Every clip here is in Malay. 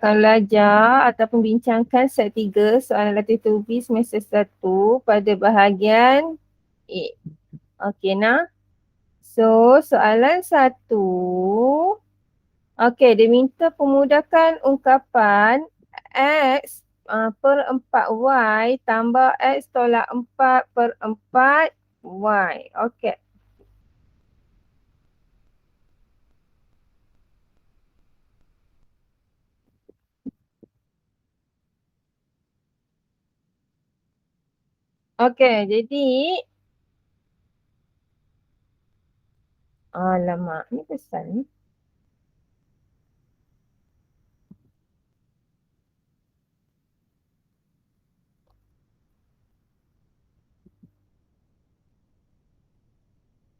belajar ataupun bincangkan set 3 soalan latih tulis semester 1 pada bahagian A. Okey nah. So soalan 1. Okey, dia minta pemudakan ungkapan X per 4Y tambah X tolak 4 per 4Y. Okey. Okey, jadi alamak, ni pesan ni.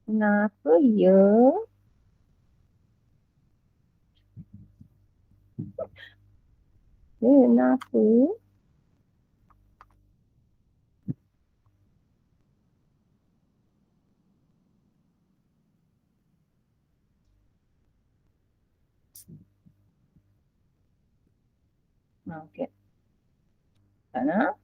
Kenapa ya? Kenapa? Okey. Tak nak.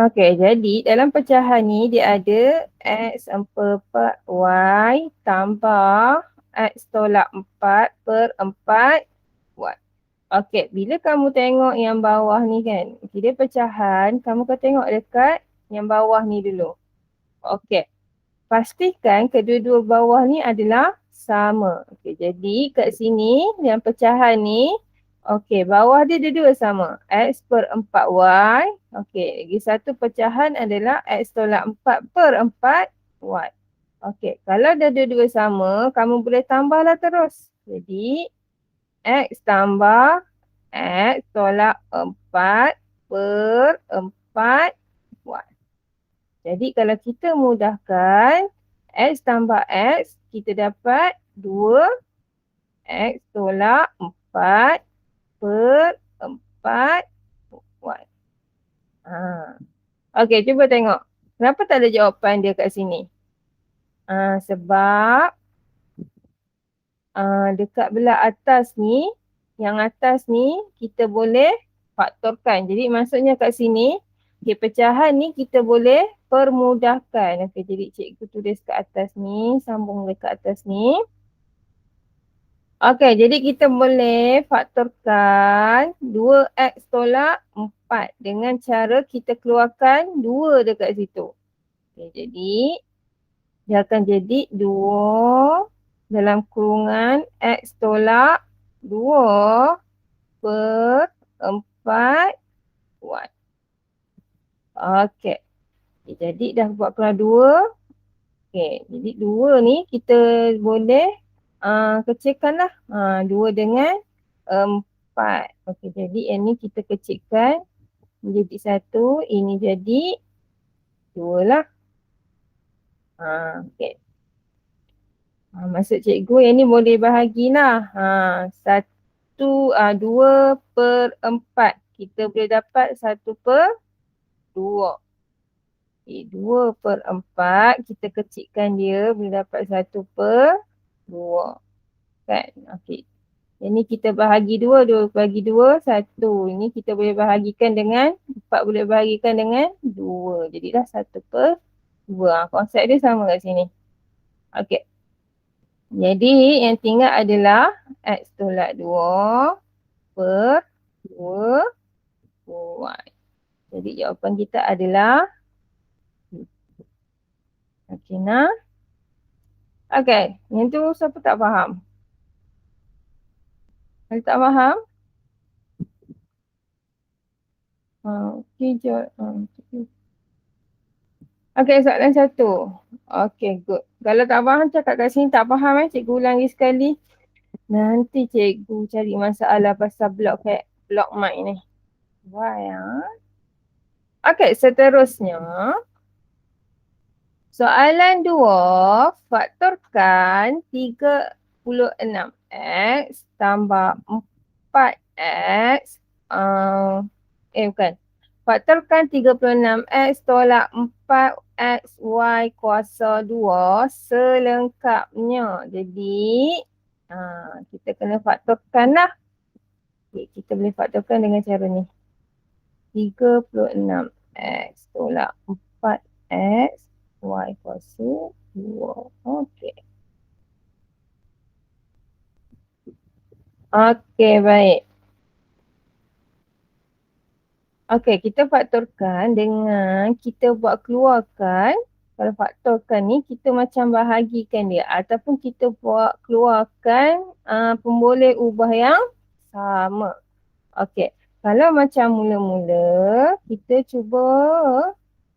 Okey, jadi dalam pecahan ni dia ada X seperempat Y tambah X tolak 4 per 4 Y. Okey, bila kamu tengok yang bawah ni kan, dia pecahan, kamu kena tengok dekat yang bawah ni dulu. Okey, pastikan kedua-dua bawah ni adalah sama. Okey, jadi kat sini yang pecahan ni, okey, bawah dia dua-dua sama. X per 4Y. Okey, lagi satu pecahan adalah X tolak 4 per 4Y. Okey, kalau dah dua-dua sama, kamu boleh tambahlah terus. Jadi, X tambah X tolak 4 per 4Y. Jadi kalau kita mudahkan, X tambah X, kita dapat 2 X tolak 4 per 4Y. Okey, cuba tengok. Kenapa tak ada jawapan dia kat sini? Sebab dekat belah atas ni, yang atas ni kita boleh faktorkan. Jadi maksudnya kat sini, okay, pecahan ni kita boleh permudahkan. Okey, jadi cikgu tulis kat atas ni, sambung dekat atas ni. Okey, jadi kita boleh faktorkan 2x tolak 4 dengan cara kita keluarkan 2 dekat situ. Okey, jadi dia akan jadi 2 dalam kurungan x tolak 2 per 4y. Okey. Jadi dah buat keluar 2. Okey, jadi 2 ni kita boleh kecilkanlah. 2 dengan 4. Okey, jadi yang ni kita kecilkan menjadi 1. Ini jadi 2 lah. Okey. Maksud cikgu yang ni boleh bahagilah. 2 per 4. Kita boleh dapat 1 per 2. Okay, 2 per 4 kita kecilkan dia boleh dapat 1 per 2. Kan? Okey. Yang ni kita bahagi 2, 2 bagi 2, 1. Ini kita boleh bahagikan dengan 4 boleh bahagikan dengan 2. Jadilah 1 per 2. Konsep dia sama kat sini. Okey. Jadi yang tinggal adalah X tolak 2 per 2 Y. Jadi jawapan kita adalah okey nah. Okey, yang tu siapa tak faham? Ada tak faham? Okey, okey, soalan 1. Okey, good. Kalau tak faham cakap kat sini tak faham cikgu ulang lagi sekali. Nanti cikgu cari masalah pasal block mic ni. Why Okey, seterusnya. Soalan 2, faktorkan 36x tambah 4x. Bukan. Faktorkan 36x tolak XY kuasa 2 selengkapnya. Jadi, kita kena faktorkan lah. Okay, kita boleh faktorkan dengan cara ni. 36X tolak 4X Y kuasa 2. Okey. Okey, baik. Okey, kita faktorkan dengan kita buat keluarkan. Kalau faktorkan ni, kita macam bahagikan dia. Ataupun kita buat keluarkan pemboleh ubah yang sama. Okey, kalau macam mula-mula, kita cuba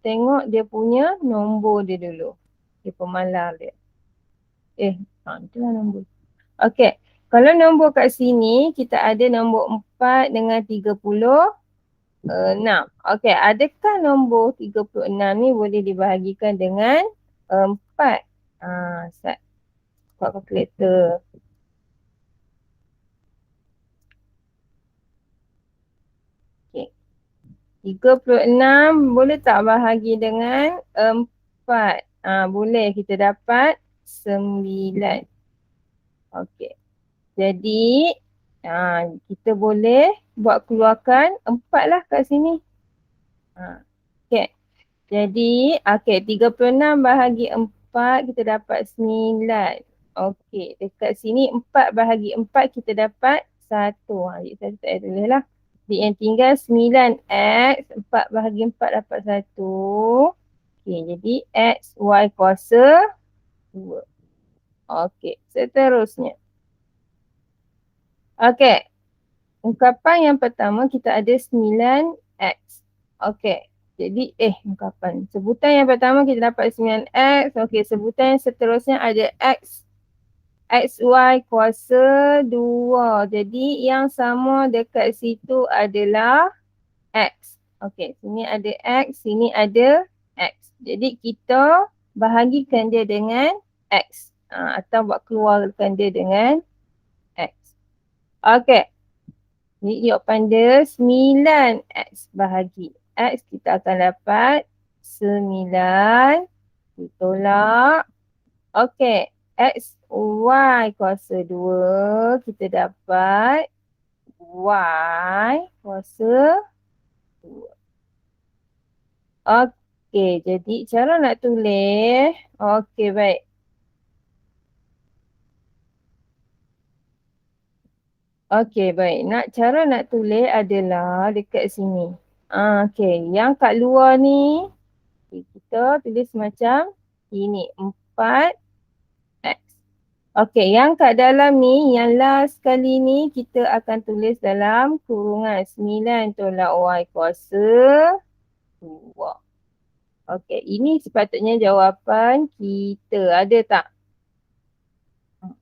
tengok dia punya nombor dia dulu. Dia pemalar dia. Itulah nombor. Okey, kalau nombor kat sini, kita ada nombor 4 dengan 36. Okey, adakah nombor 36 ni boleh dibahagikan dengan 4? Set. Buat kalkulator. Okey. 36 boleh tak bahagi dengan 4? Boleh, kita dapat 9. Okey. Jadi kita boleh buat keluarkan 4 lah kat sini. Okey. Jadi 36 bahagi 4 kita dapat 9. Okey, dekat sini 4 bahagi 4 kita dapat 1. Jadi saya tak payah tulis lah. Jadi yang tinggal 9X, 4 bahagi 4 dapat 1. Okey, jadi X, Y kuasa 2. Okey, seterusnya. Okey, ungkapan yang pertama kita ada 9X. Okey, jadi ungkapan. Sebutan yang pertama kita dapat 9X. Okey, sebutan yang seterusnya ada X. XY kuasa 2. Jadi yang sama dekat situ adalah X. Okey, sini ada X, sini ada X. Jadi kita bahagikan dia dengan X. Atau buat keluarkan dia dengan X. Okey. Jadi jawapan dia 9X bahagi X, kita akan dapat 9 ditolak. Okey, X, Y kuasa 2, kita dapat Y kuasa 2. Okey, jadi cara nak tulis. Okey, baik. Okey, baik. Cara nak tulis adalah dekat sini. Okey, yang kat luar ni kita tulis macam ini. 4X. Okey, yang kat dalam ni, yang last kali ni kita akan tulis dalam kurungan 9 tolak Y kuasa 2. Okey, ini sepatutnya jawapan kita. Ada tak?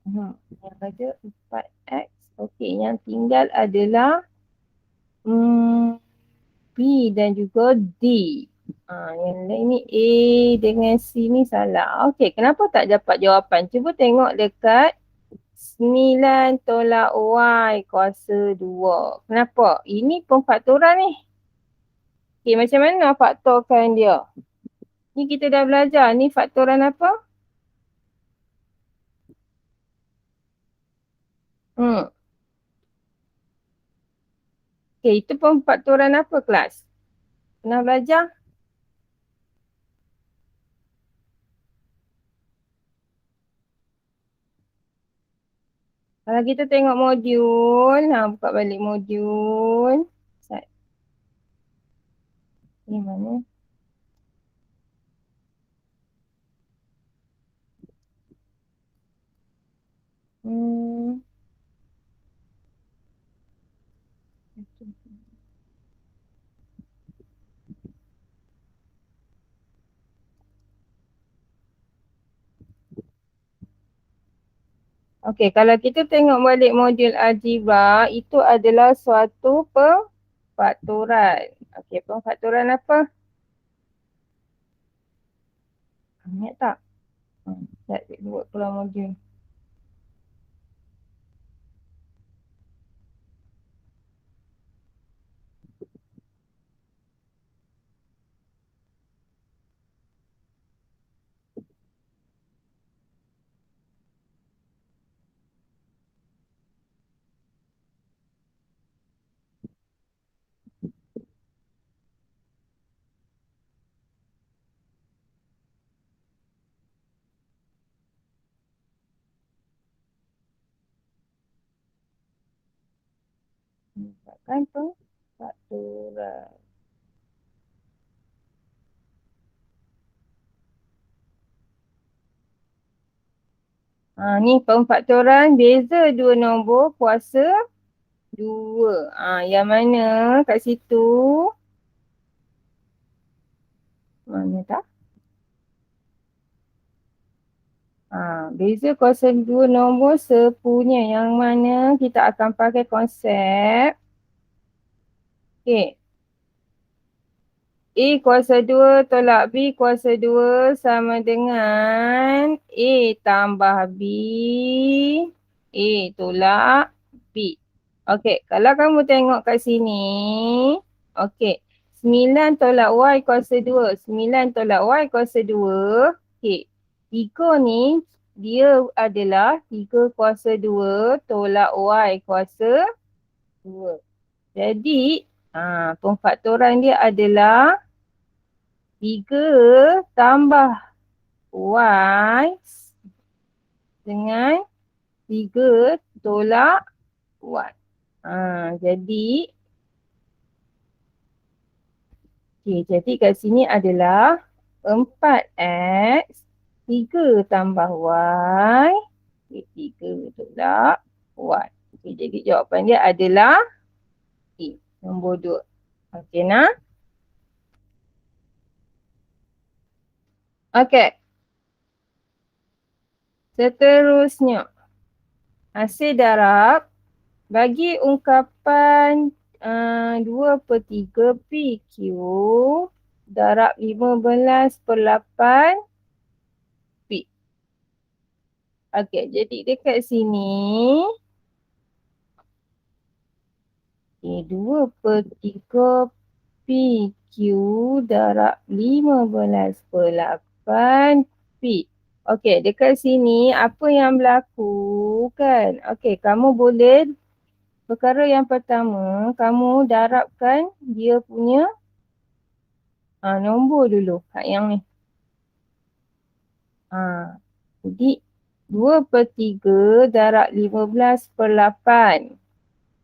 Yang ada 4X. Okey, yang tinggal adalah B dan juga D. Yang lain ni A dengan C ni salah. Okey, kenapa tak dapat jawapan? Cuba tengok dekat 9 tolak Y kuasa 2. Kenapa? Ini pemfaktoran ni. Okey, macam mana faktorkan dia? Ni kita dah belajar. Ni faktoran apa? Okey, itu pemfaktoran apa kelas? Pernah belajar? Kalau kita tengok modul, buka balik modul. Ni mana? Okey, kalau kita tengok balik modul algebra, itu adalah suatu pemfaktoran. Okey, pemfaktoran apa? Ingat tak? Sekejap, cikgu buat keluar modul. Buatkan pemfaktoran. Ni pemfaktoran beza dua nombor kuasa 2. Yang mana kat situ? Mana tak? Beza kuasa 2 nombor sepunya. Yang mana kita akan pakai konsep. Okay. A kuasa 2 tolak B kuasa 2 sama dengan A tambah B. A tolak B. Okey, kalau kamu tengok kat sini. Okey, 9 tolak Y kuasa 2. 9 tolak Y kuasa 2. Okey, 3 ni dia adalah 3 kuasa 2 tolak Y kuasa 2. Jadi, pemfaktoran dia adalah 3 tambah Y dengan 3 tolak Y. Jadi kat sini adalah 4X 3 tambah Y 3 tolak Y. Jadi jawapan dia adalah nombor 2. Okey nah. Okey. Seterusnya. Hasil darab bagi ungkapan 2/3 PQ darab 15/8 P. Okey, jadi dekat sini 2/3 PQ darab 15/8 P. Okey, dekat sini apa yang berlaku kan? Okey, kamu boleh perkara yang pertama, kamu darabkan dia punya nombor dulu kat yang ni. Jadi 2/3 darab 15/8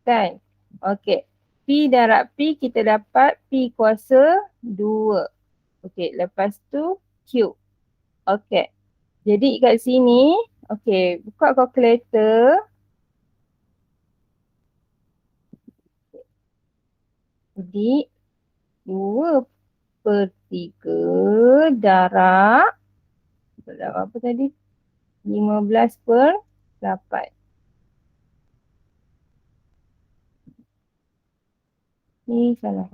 kan? Okey. P darab P kita dapat P kuasa 2. Okey, lepas tu Q. Okey. Jadi kat sini, okey, buka kalkulator. Jadi 2/3 darab apa tadi? 15/8. Ni salah.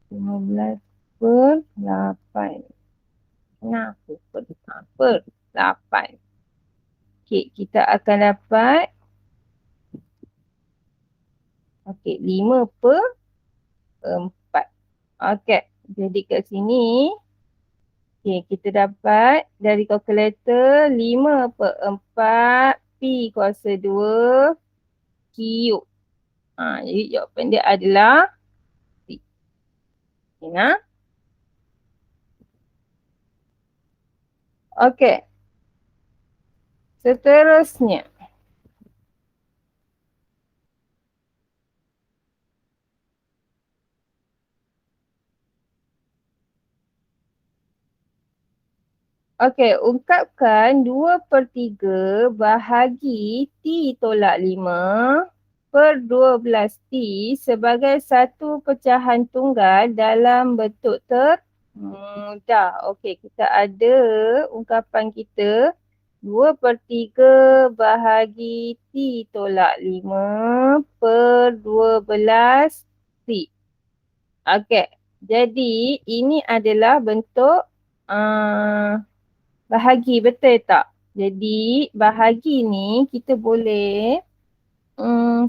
15/8. Kenapa? Per 8. Okey, kita akan dapat 5/4. Okey, jadi kat sini kita dapat dari kalkulator 5/4 P kuasa 2 Q. Jadi jawapan dia adalah P. Okay, nah. Okey. Seterusnya. Okey, ungkapkan 2/3 bahagi T tolak 5 per 12T sebagai satu pecahan tunggal dalam bentuk termudah. Okey, kita ada ungkapan kita 2/3 bahagi T tolak 5 per 12T. Okey, jadi ini adalah bentuk bahagi, betul tak? Jadi bahagi ni kita boleh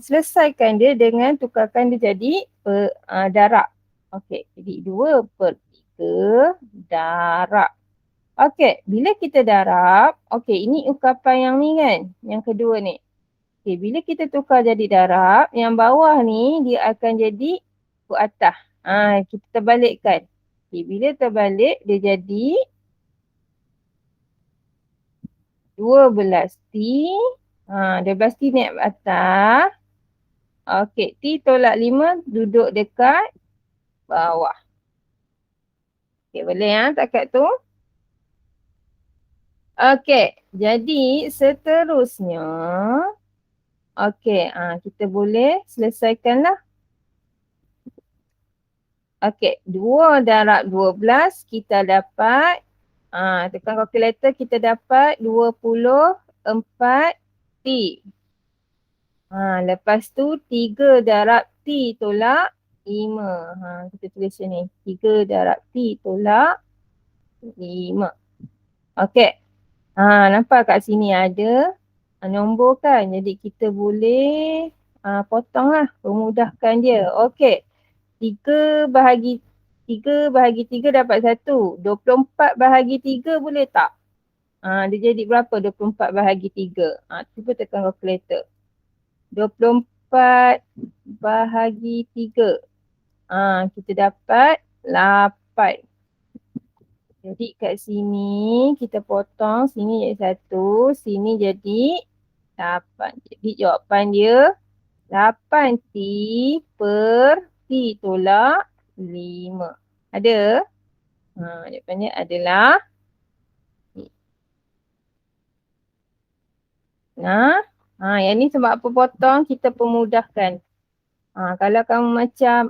selesaikan dia dengan tukarkan dia jadi darab. Okey, jadi 2/3 darab. Okey, bila kita darab, okey ini ungkapan yang ni kan, yang kedua ni. Okey, bila kita tukar jadi darab, yang bawah ni dia akan jadi ke atas. Kita terbalikkan. Okey, bila terbalik dia jadi 12T. 12T naik atas. Okey, T tolak 5 duduk dekat bawah. Okey, boleh ya takat tu? Okey, jadi seterusnya, okey, kita boleh selesaikanlah. Okey, 2 darab 12 kita dapat, tekan kalkulator kita dapat 24 T. Lepas tu 3 darab T tolak 5. Kita tulis sini. 3 darab T tolak 5. Okey. Nampak kat sini ada nombor kan. Jadi kita boleh potong lah. Memudahkan dia. Okey. 3 bahagi 3 dapat 1. 24 bahagi 3 boleh tak? Dia jadi berapa 24 bahagi 3? Cuba tekan kalkulator. 24 bahagi 3. Kita dapat 8. Jadi kat sini kita potong, sini jadi 1, sini jadi 8. Jadi jawapan dia 8T per T tolak 5. Ada? Jawapannya adalah yang ni sebab apa potong, kita pemudahkan. Kalau kamu macam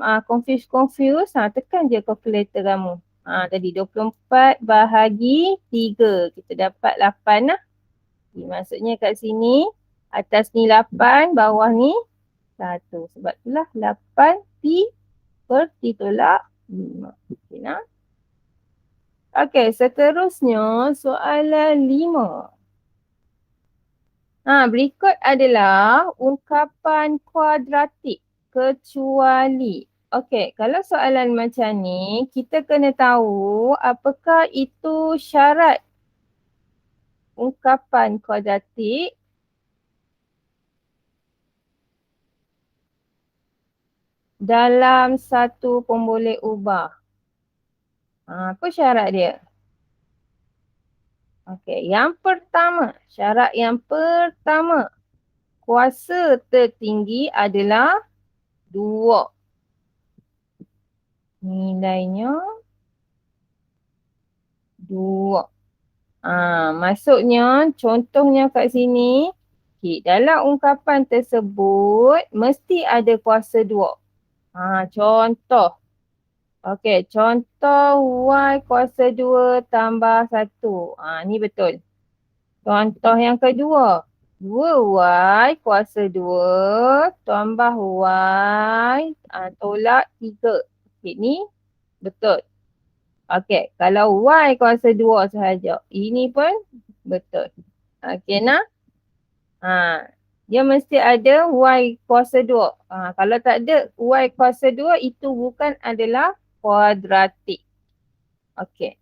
confuse, tekan je kalkulator kamu. Tadi 24 bahagi 3. Kita dapat 8 lah. Maksudnya kat sini, atas ni 8, bawah ni 1. Sebab itulah 8 T per T tolak 5. Okay, nah? Okey, seterusnya soalan 5. Berikut adalah ungkapan kuadratik kecuali. Okey, kalau soalan macam ni, kita kena tahu apakah itu syarat ungkapan kuadratik dalam satu pemboleh ubah. Apa syarat dia? Okey, yang pertama, syarat yang pertama, kuasa tertinggi adalah 2. Nilainya 2. Maksudnya contohnya kat sini, dalam ungkapan tersebut mesti ada kuasa 2. Contoh. Okey, contoh Y kuasa 2 tambah 1. Ni betul. Contoh yang kedua. 2Y kuasa 2 tambah Y tolak 3. Okey, ni betul. Okey, kalau Y kuasa 2 sahaja. Ini pun betul. Okey, nah. Dia mesti ada Y kuasa 2. Kalau tak ada Y kuasa 2, itu bukan adalah kuadratik. Okey.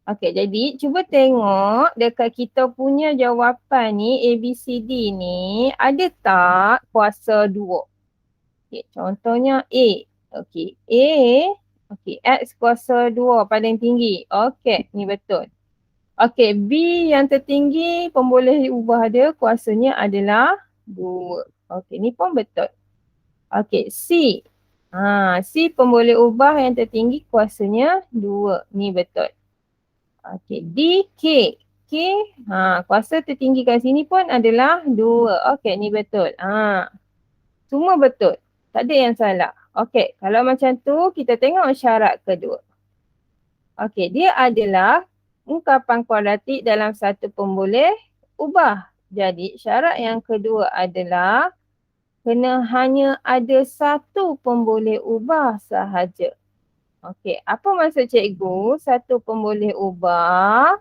Okey, jadi cuba tengok dekat kita punya jawapan ni, ABCD ni, ada tak kuasa 2? Okey, contohnya A. Okey, A. Okey, X kuasa 2 paling tinggi. Okey, ni betul. Okey, B yang tertinggi pemboleh ubah dia kuasanya adalah 2. Okey, ni pun betul. Okey, C. C pemboleh ubah yang tertinggi kuasanya 2. Ni betul. Okey, D, K. K, kuasa tertinggi kat sini pun adalah 2. Okey, ni betul. Semua betul. Tak ada yang salah. Okey, kalau macam tu kita tengok syarat kedua. Okey, dia adalah ungkapan kuadratik dalam satu pemboleh ubah. Jadi syarat yang kedua adalah kena hanya ada satu pemboleh ubah sahaja. Okey, apa maksud cikgu? Satu pemboleh ubah.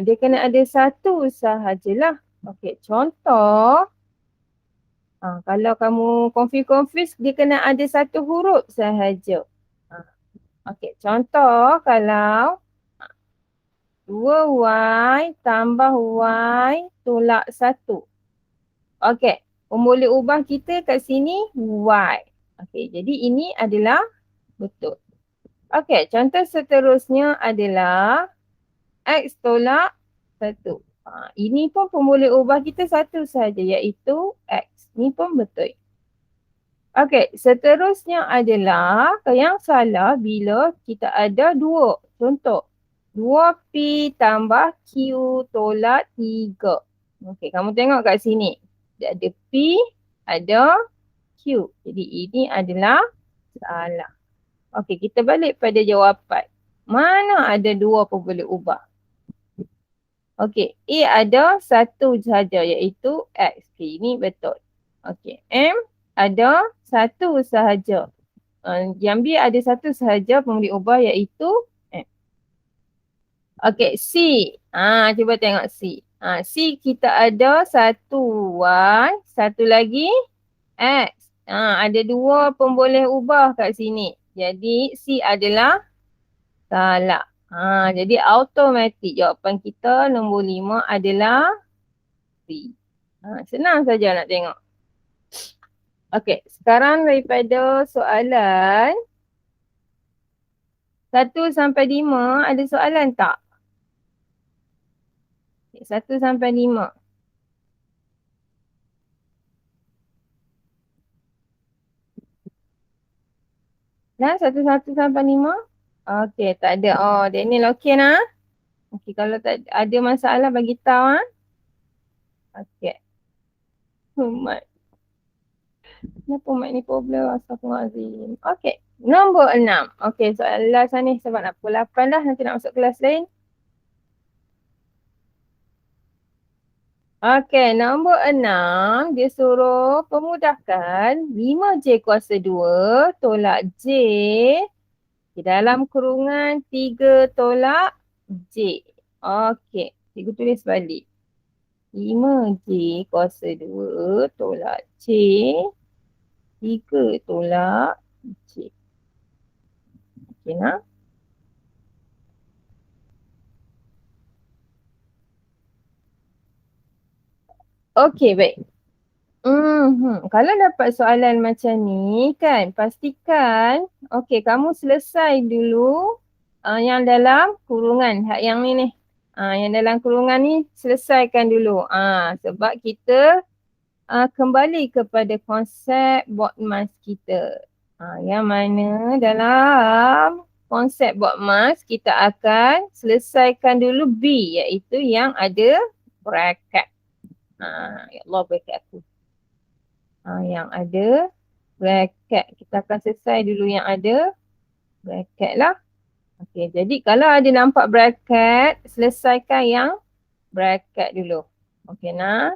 Dia kena ada satu sahajalah. Okey, contoh. Kalau kamu confuse, dia kena ada satu huruf sahaja. Okey, contoh kalau 2Y tambah Y tolak 1. Okey, pemboleh ubah kita kat sini Y. Okey, jadi ini adalah betul. Okey, contoh seterusnya adalah X tolak 1. Ini pun pemboleh ubah kita satu sahaja iaitu X. Ni pun betul. Okey, seterusnya adalah yang salah bila kita ada dua. Contoh, 2P tambah Q tolak 3. Okey, kamu tengok kat sini. Dia ada P, ada Q. Jadi ini adalah salah. Okey, kita balik pada jawapan. Mana ada dua pemboleh ubah? Okey, A ada satu sahaja iaitu X. Okey, ini betul. Okey, M ada satu sahaja. Yang B ada satu sahaja pemboleh ubah iaitu M. Okey, C. Cuba tengok C. C kita ada satu Y, satu lagi X. Ada dua pemboleh ubah kat sini. Jadi C adalah salah. Jadi automatik jawapan kita nombor 5 adalah C. Senang saja nak tengok. Okey, sekarang daripada soalan 1 sampai 5 ada soalan tak? 1 sampai 5. Nah, 1 sampai 5. Okey, tak ada. Oh, Daniel okey nah. Okey, kalau tak ada masalah bagi tahu Okey. Mat. Kenapa mat ni problem? Astagfirullahaladzim. Okey, nombor 6. Okey, soalan last ni sebab nak pukul 8 dah. Nanti nak masuk kelas lain. Okey, nombor 6. Dia suruh pemudahkan 5J kuasa 2 tolak J di dalam kurungan 3 tolak J. Okey, cikgu tulis balik. 5J kuasa 2 tolak J 3 tolak J. Okey nah. Okey, baik. Kalau dapat soalan macam ni kan, pastikan kamu selesai dulu yang dalam kurungan. Yang ni ni. Yang dalam kurungan ni selesaikan dulu. Sebab kita kembali kepada konsep BODMAS kita. Yang mana dalam konsep BODMAS kita akan selesaikan dulu B iaitu yang ada bracket. Ya Allah bracket aku. Yang ada bracket. Kita akan selesai dulu yang ada bracket lah. Okey, jadi kalau ada nampak bracket, selesaikan yang bracket dulu. Okey nah.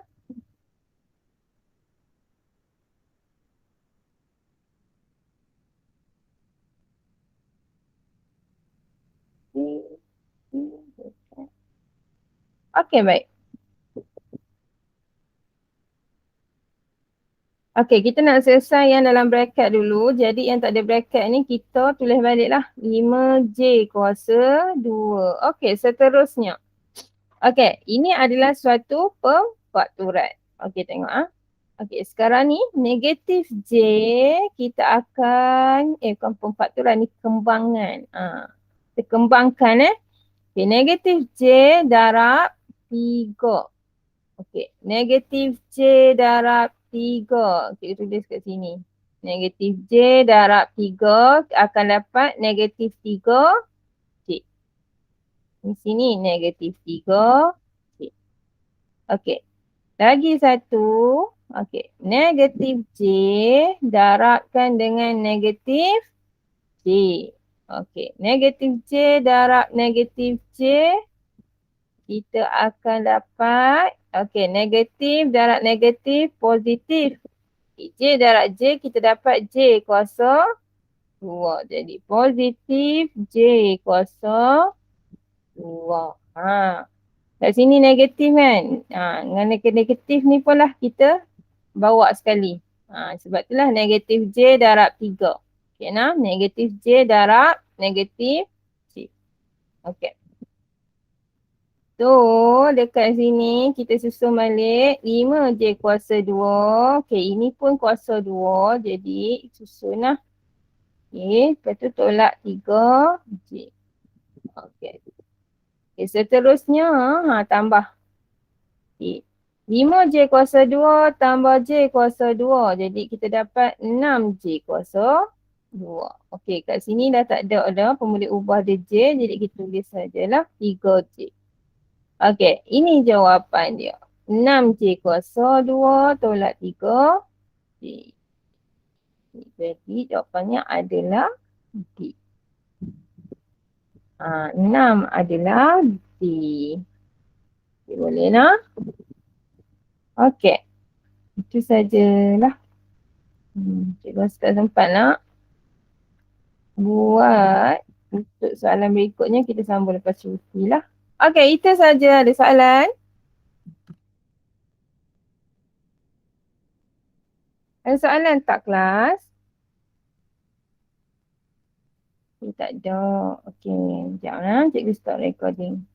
Okey, baik. Okey, kita nak selesai yang dalam bracket dulu. Jadi yang tak ada bracket ni kita tulis balik lah. 5J kuasa 2. Okey, seterusnya. Okey, ini adalah suatu pemfakturan. Okey, tengok Okey, sekarang ni negatif J kita akan, bukan pemfakturan ni, kembangan. Kita kembangkan Okey, negatif J darab 3. Okey, negatif J darab 3. Kita tulis kat sini. Negatif J darab 3 akan dapat negatif 3 J. Di sini negatif 3 J. Okey, lagi satu. Okey, negatif J darabkan dengan negatif J. Okey, negatif J darab negatif J kita akan dapat negatif darab negatif positif. J darab J kita dapat J kuasa 2. Jadi positif J kuasa 2. Kat sini negatif kan. Dengan negatif ni pun lah kita bawa sekali. Sebab itulah negatif J darab 3. Okey nah, negatif J darab negatif J. Okey. So, dekat sini kita susun balik 5J kuasa 2. Okey, ini pun kuasa 2. Jadi, susun lah. Okey, lepas tu tolak 3J. Okey. Okey, seterusnya tambah. Okey. 5J kuasa 2 tambah J kuasa 2. Jadi kita dapat 6J kuasa 2. Okey, kat sini dah tak ada apa boleh ubah dia J. Jadi kita tulis sajalah 3J. Okey, ini jawapan dia. 6J kuasa 2 tolak 3J. Jadi jawapannya adalah D. 6 adalah D. Okay, boleh nak? Okey. Itu sajalah. Cikgu rasa tak sempat nak buat untuk soalan berikutnya. Kita sambung lepas cuti lah. Okey, itu saja. Ada soalan? Ada soalan tak kelas? Tak ada. Okey, sekejap lah. Cikgu stop recording.